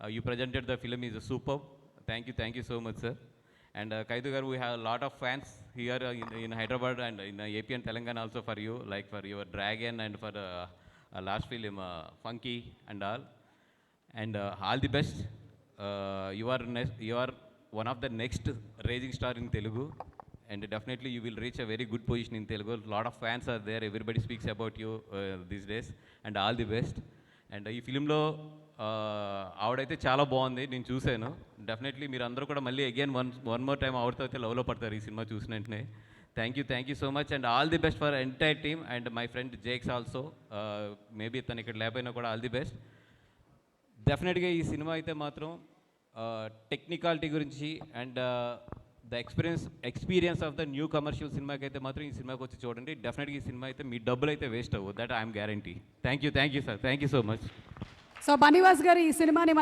You presented the film is superb. Thank you so much, sir. And Kaidu garu, we have a lot of fans here in Hyderabad and in AP and Telangana also for you, like for your Dragon and for the last film Funky and all the best. You are one of the next rising star in Telugu, and definitely you will reach a very good position in Telugu. A lot of fans are there. Everybody speaks about you these days, and all the best. And ఈ ఫిలింలో ఆవిడైతే చాలా బాగుంది, నేను చూశాను. Definitely మీరు అందరూ కూడా మళ్ళీ అగైన్ వన్ మోర్ టైం ఆవిడతో అయితే లవ్లో పడతారు ఈ సినిమా చూసిన వెంటనే. Thank you so much and all the best for entire team and my friend Jakes also. Maybe తను ఇక్కడ లేకపోయినా కూడా ఆల్ ది బెస్ట్. డెఫినెట్గా ఈ సినిమా అయితే మాత్రం టెక్నికాలిటీ గురించి and the experience of the new commercial సినిమాకి అయితే మాత్రం ఈ సినిమాకి వచ్చి చూడండి. డెఫినెట్గా ఈ సినిమా అయితే మీ డబ్బులు అయితే వేస్ట్ అవ్వదు, that I'm guarantee. Thank you sir, thank you so much. So Bunny Vas గారు ఈ సినిమాని